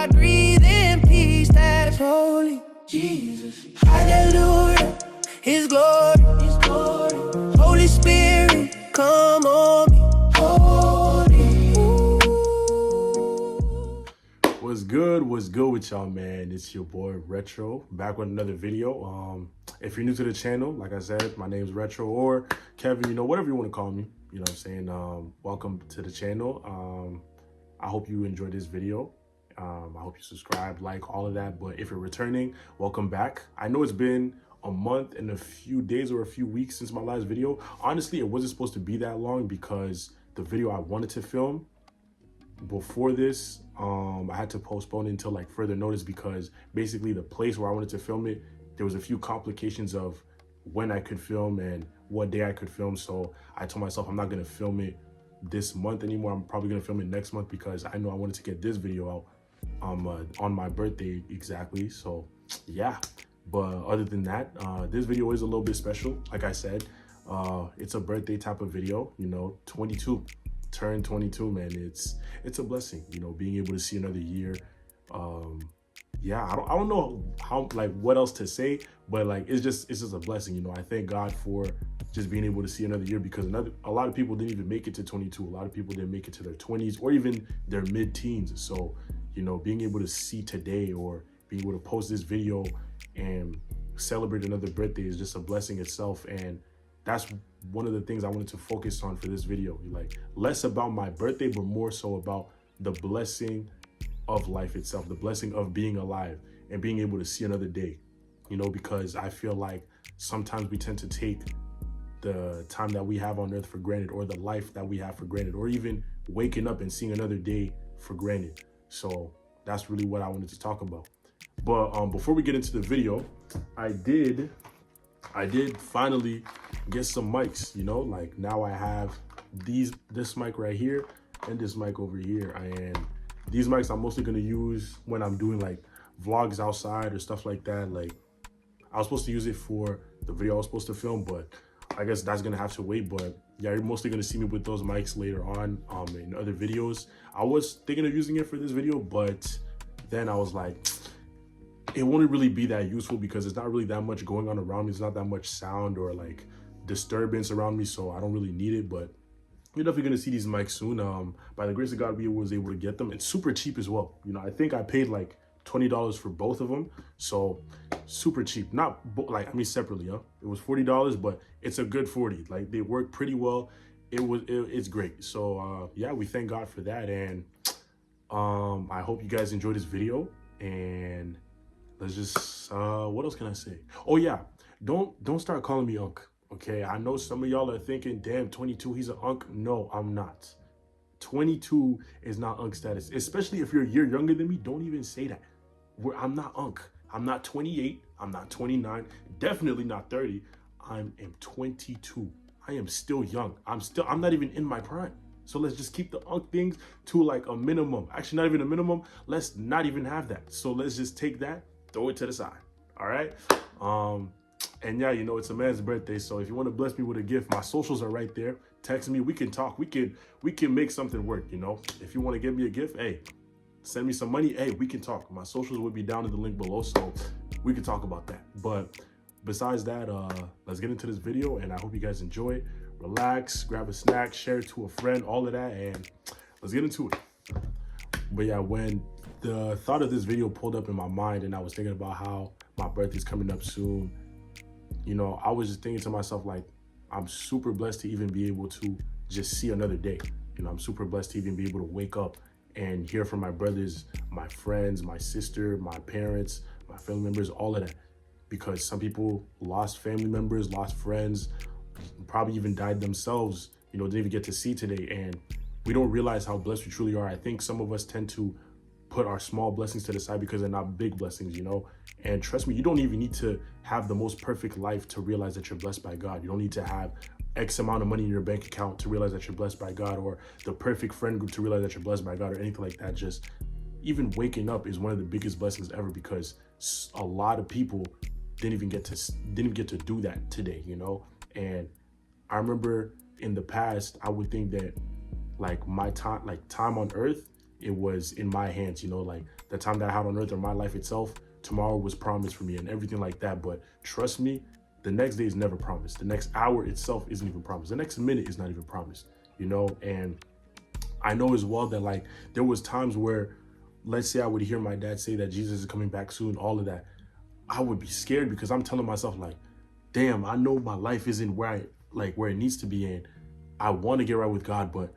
God, breathe in peace that's holy. Jesus, hallelujah, His glory, His glory. Holy Spirit, come on me, holy. What's good with y'all, man? It's your boy Retro, back with another video. If you're new to the channel, like I said, my name's Retro, or Kevin, you know, whatever you want to call me, you know what I'm saying? Welcome to the channel. I hope you enjoyed this video. I hope you subscribe, like, all of that. But if you're returning, welcome back. I know it's been a month and a few days or a few weeks since my last video. Honestly, it wasn't supposed to be that long because the video I wanted to film before this, I had to postpone it until like further notice, because basically the place where I wanted to film it, there was a few complications of when I could film and what day I could film. So I told myself I'm not going to film it this month anymore. I'm probably going to film it next month because I know I wanted to get this video out on my birthday exactly. So yeah, but other than that, this video is a little bit special. Like I said, it's a birthday type of video, you know, 22. Turn 22, man. It's a blessing, you know, being able to see another year. Yeah, I don't know how, like, what else to say, but like it's just a blessing, you know. I thank God for just being able to see another year, because a lot of people didn't even make it to 22. A lot of people didn't make it to their 20s or even their mid-teens. So, you know, being able to see today or being able to post this video and celebrate another birthday is just a blessing itself. And that's one of the things I wanted to focus on for this video. Like, less about my birthday, but more so about the blessing of life itself, the blessing of being alive and being able to see another day, you know, because I feel like sometimes we tend to take the time that we have on earth for granted, or the life that we have for granted, or even waking up and seeing another day for granted. So that's really what I wanted to talk about. But before we get into the video, I did finally get some mics, you know. Like, now I have this mic right here and this mic over here, and these mics I'm mostly going to use when I'm doing like vlogs outside or stuff like that. Like, I was supposed to use it for the video I was supposed to film, but I guess that's going to have to wait. But yeah, you're mostly going to see me with those mics later on in other videos. I was thinking of using it for this video, but then I was like, it won't really be that useful because it's not really that much going on around me. It's not that much sound or like disturbance around me, so I don't really need it. But you're definitely gonna see these mics soon. By the grace of God, we was able to get them. It's super cheap as well. You know, I think I paid like $20 for both of them, so super cheap. Not like, I mean, separately, huh? It was $40, but it's a good 40. Like, they work pretty well. It's great. So yeah, we thank God for that, and I hope you guys enjoyed this video. And let's just what else can I say? Oh yeah, don't start calling me Unc. Okay, I know some of y'all are thinking, damn, 22, he's an Unc. No, I'm not. 22 is not Unc status, especially if you're a year younger than me. Don't even say that. I'm not Unc. I'm not 28. I'm not 29. Definitely not 30. I am 22. I am still young. I'm not even in my prime. So let's just keep the Unc things to like a minimum. Actually, not even a minimum. Let's not even have that. So let's just take that, throw it to the side. All right. And yeah, you know, it's a man's birthday, so if you want to bless me with a gift, my socials are right there. Text me, we can talk, we can make something work, you know. If you want to give me a gift, hey, send me some money, hey, we can talk. My socials will be down in the link below, so we can talk about that. But besides that, let's get into this video, and I hope you guys enjoy it. Relax, grab a snack, share it to a friend, all of that, and let's get into it. But yeah, when the thought of this video pulled up in my mind and I was thinking about how my birthday's coming up soon, you know, I was just thinking to myself, like, I'm super blessed to even be able to just see another day. You know, I'm super blessed to even be able to wake up and hear from my brothers, my friends, my sister, my parents, my family members, all of that. Because some people lost family members, lost friends, probably even died themselves, you know, didn't even get to see today. And we don't realize how blessed we truly are. I think some of us tend to put our small blessings to the side because they're not big blessings, you know. And trust me, you don't even need to have the most perfect life to realize that you're blessed by God. You don't need to have X amount of money in your bank account to realize that you're blessed by God, or the perfect friend group to realize that you're blessed by God, or anything like that. Just even waking up is one of the biggest blessings ever, because a lot of people didn't even get to do that today, you know. And I remember in the past, I would think that like my time on earth it was in my hands, you know, like the time that I had on earth or my life itself, tomorrow was promised for me and everything like that. But trust me, the next day is never promised. The next hour itself isn't even promised. The next minute is not even promised, you know. And I know as well that like there was times where, let's say I would hear my dad say that Jesus is coming back soon, all of that, I would be scared because I'm telling myself like, damn, I know my life isn't where it needs to be in. I want to get right with God, but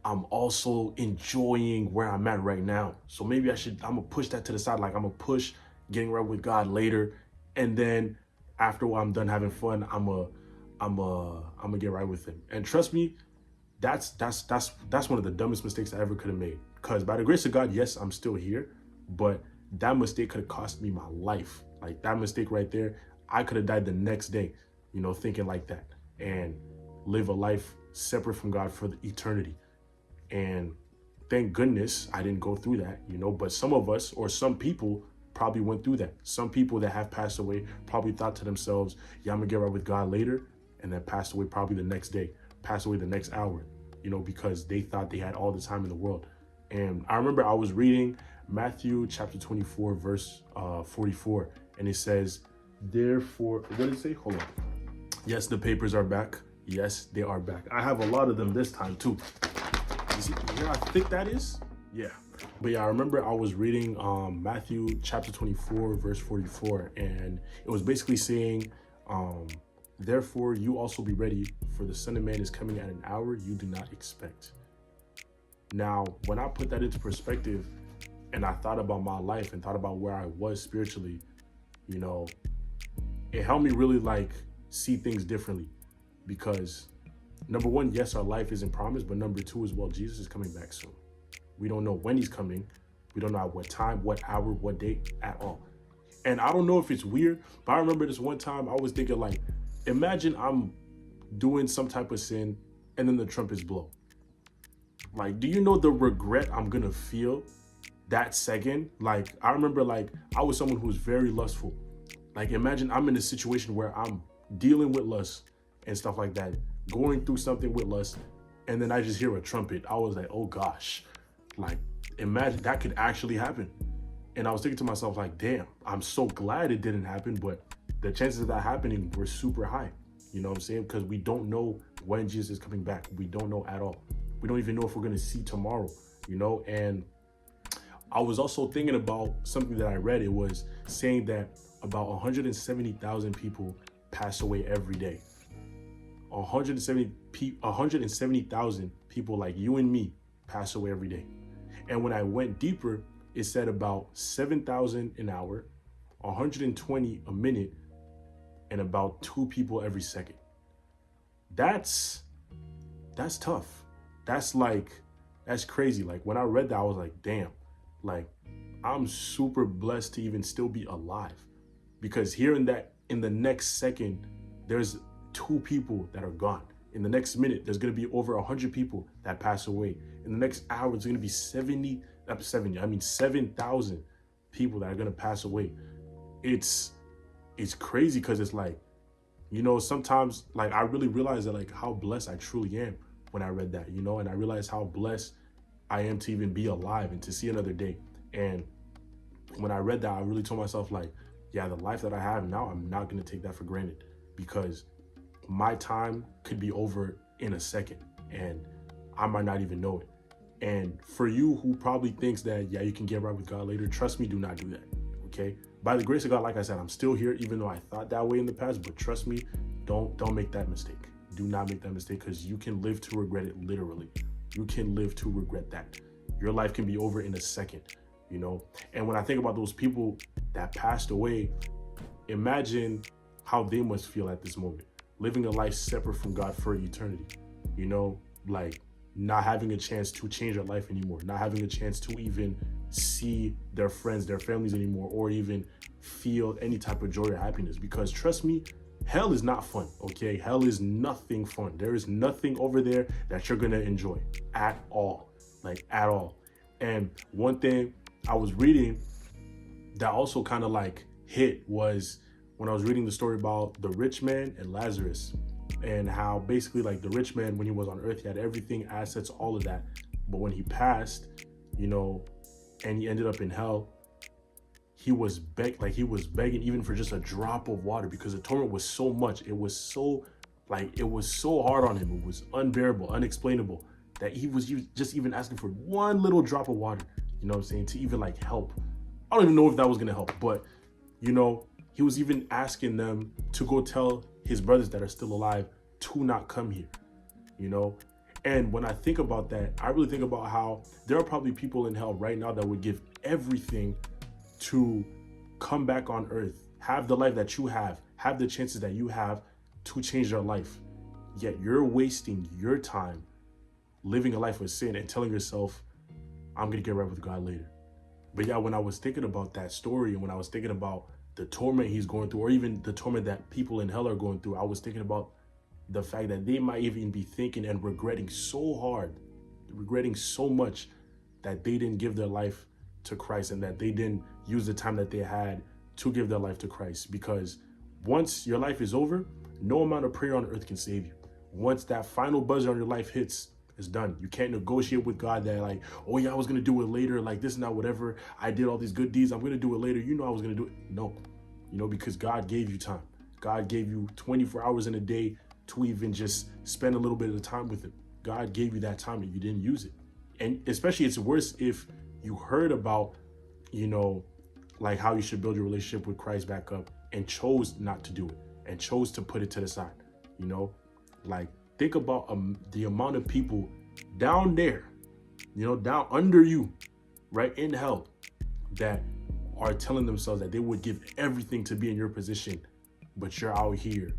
I'm also enjoying where I'm at right now. So maybe I'm gonna push that to the side. Like I'm gonna push getting right with God later. And then after I'm done having fun, I'm gonna get right with him. And trust me, that's one of the dumbest mistakes I ever could have made. Because by the grace of God, yes, I'm still here, but that mistake could have cost me my life. Like that mistake right there, I could have died the next day, you know, thinking like that and live a life separate from God for the eternity. And thank goodness I didn't go through that, you know, but some of us or some people probably went through that. Some people that have passed away probably thought to themselves, yeah, I'm gonna get right with God later, and then passed away probably the next day, passed away the next hour, you know, because they thought they had all the time in the world. And I remember I was reading Matthew chapter 24, verse 44, and it says, therefore, what did it say? Hold on. Yes, the papers are back. Yes, they are back. I have a lot of them this time too. You see how thick that is? Yeah. But yeah, I remember I was reading Matthew chapter 24, verse 44, and it was basically saying, therefore you also be ready, for the Son of Man is coming at an hour you do not expect. Now, when I put that into perspective and I thought about my life and thought about where I was spiritually, you know, it helped me really like see things differently. Because number one, yes, our life isn't promised, but number two as well, Jesus is coming back soon. We don't know when he's coming. We don't know at what time, what hour, what date at all. And I don't know if it's weird, but I remember this one time I was thinking like, imagine I'm doing some type of sin and then the trumpets blow. Like, do you know the regret I'm gonna feel that second? Like, I remember like I was someone who was very lustful. Like, imagine I'm in a situation where I'm dealing with lust and stuff like that, going through something with lust, and then I just hear a trumpet. I was like, oh gosh, like imagine that could actually happen. And I was thinking to myself like, damn, I'm so glad it didn't happen, but the chances of that happening were super high. You know what I'm saying? Because we don't know when Jesus is coming back. We don't know at all. We don't even know if we're gonna see tomorrow, you know? And I was also thinking about something that I read. It was saying that about 170,000 people pass away every day. 170,000 people like you and me pass away every day. And when I went deeper, it said about 7,000 an hour, 120 a minute, and about 2 people every second. That's tough. That's crazy. Like when I read that, I was like, damn, like I'm super blessed to even still be alive, because hearing that in the next second, there's 2 people that are gone. In the next minute, there's going to be over 100 people that pass away. In the next hour, it's going to be 7,000 people that are going to pass away. It's crazy, because it's like, you know, sometimes like I really realize that like how blessed I truly am when I read that, you know, and I realized how blessed I am to even be alive and to see another day. And when I read that, I really told myself like, yeah, the life that I have now, I'm not going to take that for granted, because my time could be over in a second and I might not even know it. And for you who probably thinks that, yeah, you can get right with God later, trust me, do not do that, okay? By the grace of God, like I said, I'm still here, even though I thought that way in the past, but trust me, don't make that mistake. Do not make that mistake, because you can live to regret it, literally. You can live to regret that. Your life can be over in a second, you know? And when I think about those people that passed away, imagine how they must feel at this moment, living a life separate from God for eternity, you know, like not having a chance to change their life anymore, not having a chance to even see their friends, their families anymore, or even feel any type of joy or happiness. Because trust me, hell is not fun, okay? Hell is nothing fun. There is nothing over there that you're gonna enjoy at all, like at all. And one thing I was reading that also kind of like hit was when I was reading the story about the rich man and Lazarus, and how basically like the rich man, when he was on earth, he had everything, assets, all of that. But when he passed, you know, and he ended up in hell. He was begging even for just a drop of water, because the torment was so much. It was so hard on him. It was unbearable, unexplainable, that he was just even asking for one little drop of water, you know what I'm saying, to even like help. I don't even know if that was gonna help, but you know, he was even asking them to go tell his brothers that are still alive to not come here, you know. And when I think about that, I really think about how there are probably people in hell right now that would give everything to come back on earth, have the life that you have the chances that you have to change their life. Yet you're wasting your time living a life of sin and telling yourself, I'm gonna get right with God later. But yeah, when I was thinking about that story, and when I was thinking about the torment he's going through, or even the torment that people in hell are going through, I was thinking about the fact that they might even be thinking and regretting so hard, regretting so much that they didn't give their life to Christ, and that they didn't use the time that they had to give their life to Christ. Because once your life is over, no amount of prayer on earth can save you. Once that final buzzer on your life hits, it's done. You can't negotiate with God that like, oh yeah, I was gonna do it later, like this and that, whatever. I did all these good deeds, I'm gonna do it later. You know I was gonna do it. No, you know, because God gave you time. God gave you 24 hours in a day to even just spend a little bit of the time with him. God gave you that time and you didn't use it. And especially it's worse if you heard about, you know, like how you should build your relationship with Christ back up and chose not to do it and chose to put it to the side, you know. Like, think about the amount of people down there, you know, down under you, right in hell, that are telling themselves that they would give everything to be in your position, but you're out here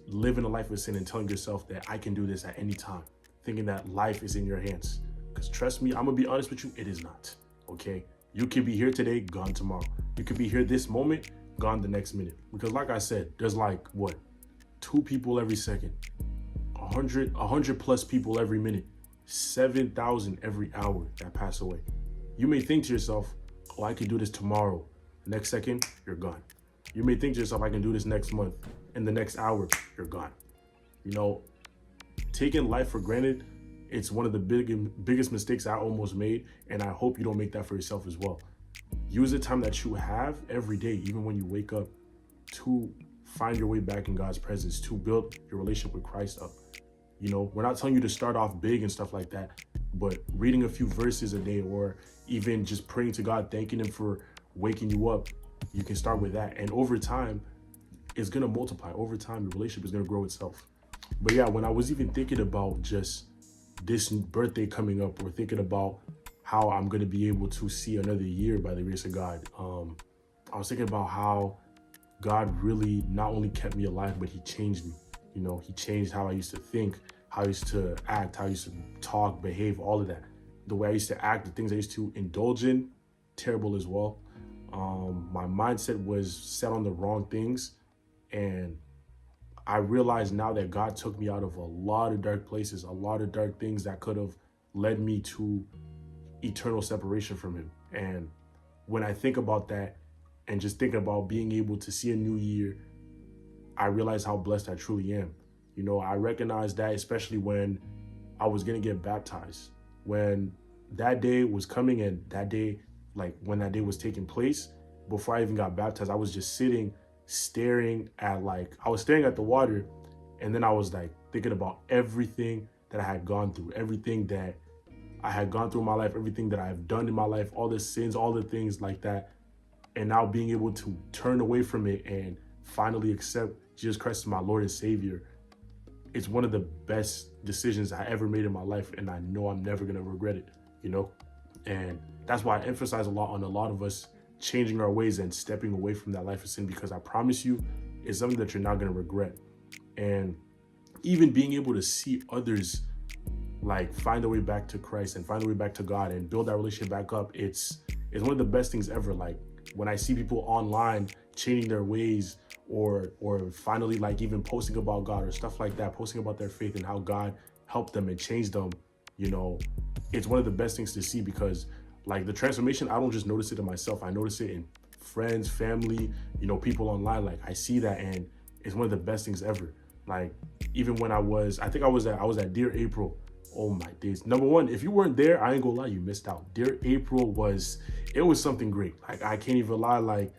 living a life of sin and telling yourself that I can do this at any time, thinking that life is in your hands. Because trust me, I'm gonna be honest with you, it is not. Okay, you could be here today, gone tomorrow. You could be here this moment, gone the next minute. Because like I said, there's like what, 2 people every second, 100 plus people every minute, 7,000 every hour that pass away. You may think to yourself, oh, I can do this tomorrow. Next second, you're gone. You may think to yourself, I can do this next month. In the next hour, you're gone. You know, taking life for granted, it's one of the biggest mistakes I almost made, and I hope you don't make that for yourself as well. Use the time that you have every day, even when you wake up, to find your way back in God's presence, to build your relationship with Christ up. You know, we're not telling you to start off big and stuff like that, but reading a few verses a day, or even just praying to God, thanking him for waking you up, you can start with that. And over time, it's going to multiply. Over time, your relationship is going to grow itself. But yeah, when I was even thinking about just this birthday coming up, or thinking about how I'm going to be able to see another year by the grace of God, I was thinking about how God really not only kept me alive, but he changed me. You know, he changed how I used to think, how I used to act, how I used to talk, behave, all of that. The way I used to act, the things I used to indulge in, terrible as well. My mindset was set on the wrong things. And I realize now that God took me out of a lot of dark places, a lot of dark things that could have led me to eternal separation from him. And when I think about that, and just thinking about being able to see a new year, I realize how blessed I truly am. You know, I recognize that, especially when I was going to get baptized. When that day was coming, and that day, like when that day was taking place, before I even got baptized, I was just sitting, staring at the water. And then I was like thinking about everything that I had gone through, everything that I had gone through in my life, everything that I have done in my life, all the sins, all the things like that. And now being able to turn away from it and finally accept Jesus Christ as my Lord and Savior, it's one of the best decisions I ever made in my life. And I know I'm never going to regret it, you know? And that's why I emphasize a lot on a lot of us changing our ways and stepping away from that life of sin, because I promise you, it's something that you're not going to regret. And even being able to see others like find their way back to Christ and find their way back to God and build that relationship back up, it's one of the best things ever. Like when I see people online changing their ways, or finally like even posting about God or stuff like that, posting about their faith and how God helped them and changed them, you know, it's one of the best things to see, because like the transformation, I don't just notice it in myself. I notice it in friends, family, you know, people online. Like I see that, and it's one of the best things ever. Like even when I was at Dear April, Oh my days. Number one, if you weren't there, I ain't gonna lie, you missed out. Dear April it was something great. Like, I can't even lie. Like,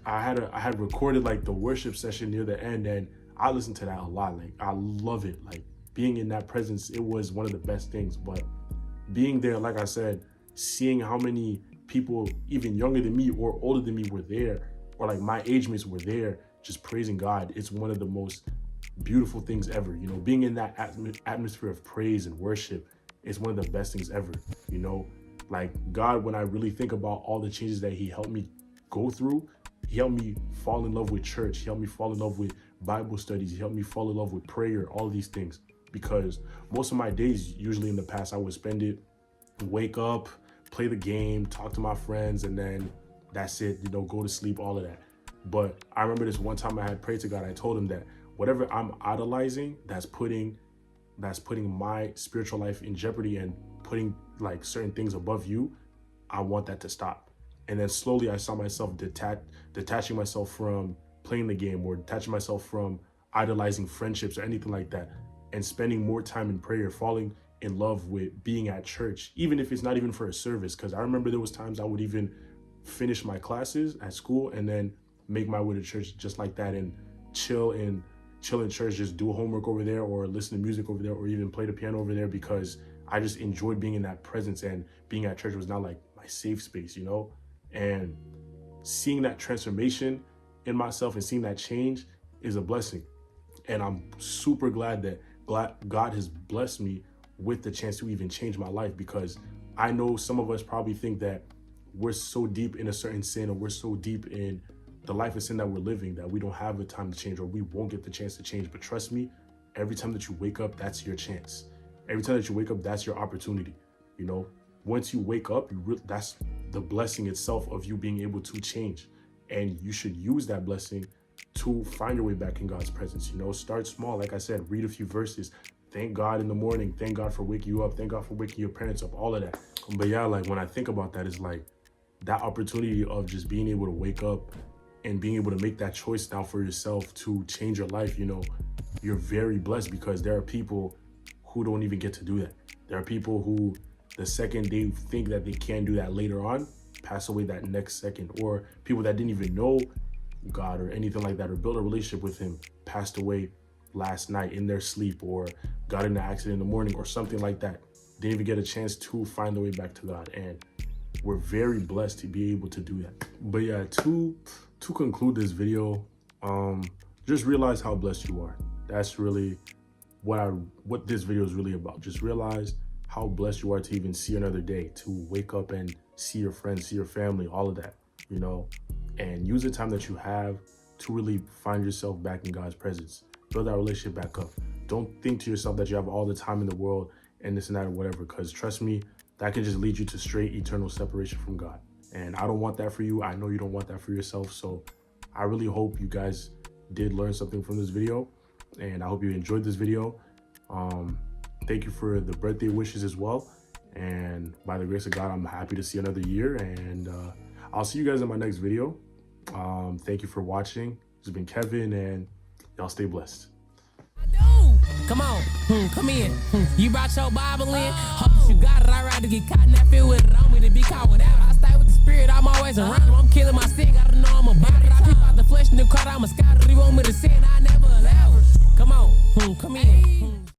I had recorded like the worship session near the end, and I listened to that a lot. Like, I love it. Like, being in that presence, it was one of the best things. But being there, like I said, seeing how many people even younger than me or older than me were there, or like my age mates were there, just praising God, it's one of the most beautiful things ever. You know, being in that atmosphere of praise and worship is one of the best things ever. You know, like, God, when I really think about all the changes that he helped me go through, he helped me fall in love with church. He helped me fall in love with Bible studies. He helped me fall in love with prayer, all of these things. Because most of my days, usually in the past, I would spend it, wake up, play the game, talk to my friends, and then that's it, you know, go to sleep, all of that. But I remember this one time I had prayed to God. I told him that whatever I'm idolizing, that's putting my spiritual life in jeopardy and putting like certain things above you, I want that to stop. And then slowly I saw myself detaching myself from playing the game, or detaching myself from idolizing friendships or anything like that, and spending more time in prayer, falling in love with being at church, even if it's not even for a service. Because I remember there was times I would even finish my classes at school and then make my way to church just like that, and chill in church, just do homework over there, or listen to music over there, or even play the piano over there, because I just enjoyed being in that presence, and being at church was not like my safe space, you know? And seeing that transformation in myself and seeing that change is a blessing. And I'm super glad that God has blessed me with the chance to even change my life, because I know some of us probably think that we're so deep in a certain sin, or we're so deep in the life of sin that we're living, that we don't have the time to change, or we won't get the chance to change. But trust me, every time that you wake up, that's your chance. Every time that you wake up, that's your opportunity. You know, once you wake up, that's the blessing itself of you being able to change. And you should use that blessing to find your way back in God's presence. You know, start small. Like I said, read a few verses. Thank God in the morning. Thank God for waking you up. Thank God for waking your parents up, all of that. But yeah, like, when I think about that, it's like that opportunity of just being able to wake up and being able to make that choice now for yourself to change your life. You know, you're very blessed, because there are people who don't even get to do that. There are people who, the second they think that they can do that later on, pass away that next second. Or people that didn't even know God or anything like that, or build a relationship with him, passed away last night in their sleep, or got in an accident in the morning, or something like that. Didn't even get a chance to find their way back to God. And we're very blessed to be able to do that. But yeah, to conclude this video, just realize how blessed you are. That's really what this video is really about. Just realize how blessed you are to even see another day, to wake up and see your friends, see your family, all of that, you know, and use the time that you have to really find yourself back in God's presence. Build that relationship back up. Don't think to yourself that you have all the time in the world and this and that or whatever, because trust me, that can just lead you to straight eternal separation from God. And I don't want that for you. I know you don't want that for yourself. So I really hope you guys did learn something from this video, and I hope you enjoyed this video. Thank you for the birthday wishes as well. And by the grace of God, I'm happy to see another year, and I'll see you guys in my next video. Thank you for watching. This has been Kevin, and y'all stay blessed. Come on, come in. You brought your Bible in. Hope you got it. I'd rather get caught in that field with it on me than be caught without it. I stay with the spirit. I'm always around him. I'm killing my sin. Gotta know I'm about it. I peep out the flesh and the crowd. I'm a scout. If you want me to sin, I never allow it. Come on, come in.